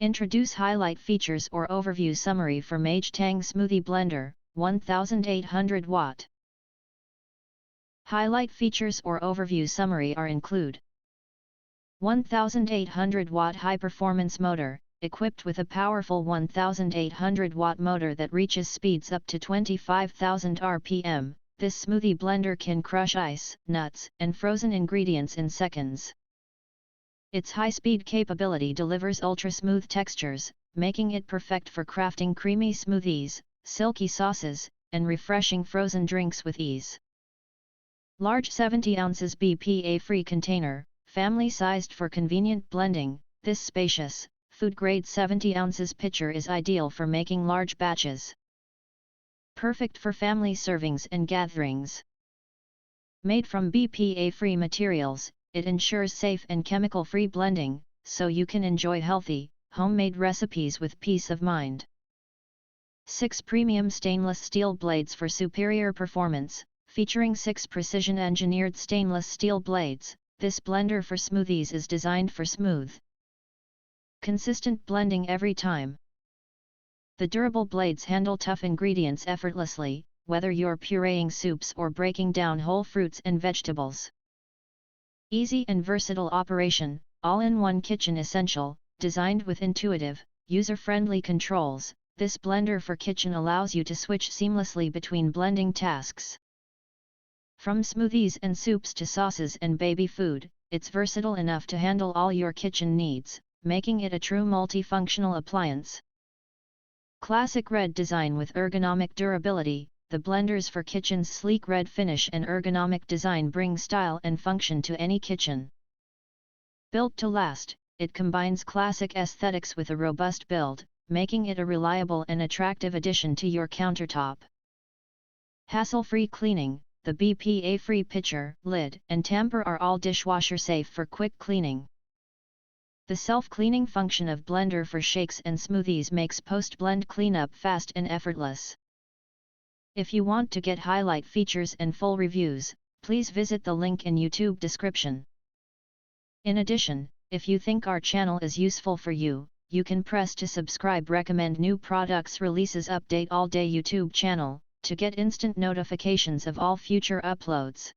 Introduce highlight features or overview summary for MAGETANG Smoothie Blender, 1800 watt. Highlight features or overview summary are include 1800 watt high performance motor, equipped with a powerful 1800 watt motor that reaches speeds up to 25,000 rpm. This smoothie blender can crush ice, nuts, and frozen ingredients in seconds. Its high-speed capability delivers ultra-smooth textures, making it perfect for crafting creamy smoothies, silky sauces, and refreshing frozen drinks with ease. Large 70 ounces BPA-Free container, family-sized for convenient blending. This spacious, food-grade 70 ounces pitcher is ideal for making large batches. Perfect for family servings and gatherings. Made from BPA-free materials, it ensures safe and chemical-free blending, so you can enjoy healthy, homemade recipes with peace of mind. 6 premium stainless steel blades for superior performance, featuring 6 precision-engineered stainless steel blades. This blender for smoothies is designed for smooth, consistent blending every time. The durable blades handle tough ingredients effortlessly, whether you're pureeing soups or breaking down whole fruits and vegetables. Easy and versatile operation, all-in-one kitchen essential, designed with intuitive, user-friendly controls. This blender for kitchen allows you to switch seamlessly between blending tasks. From smoothies and soups to sauces and baby food, it's versatile enough to handle all your kitchen needs, making it a true multifunctional appliance. Classic red design with ergonomic durability. The blenders for kitchen's sleek red finish and ergonomic design bring style and function to any kitchen. Built to last, it combines classic aesthetics with a robust build, making it a reliable and attractive addition to your countertop. Hassle-free cleaning. The BPA-free pitcher, lid, and tamper are all dishwasher safe for quick cleaning. The self-cleaning function of blender for shakes and smoothies makes post-blend cleanup fast and effortless. If you want to get highlight features and full reviews, please visit the link in YouTube description. In addition, if you think our channel is useful for you, you can press to subscribe. Recommend new products releases update all day YouTube channel, to get instant notifications of all future uploads.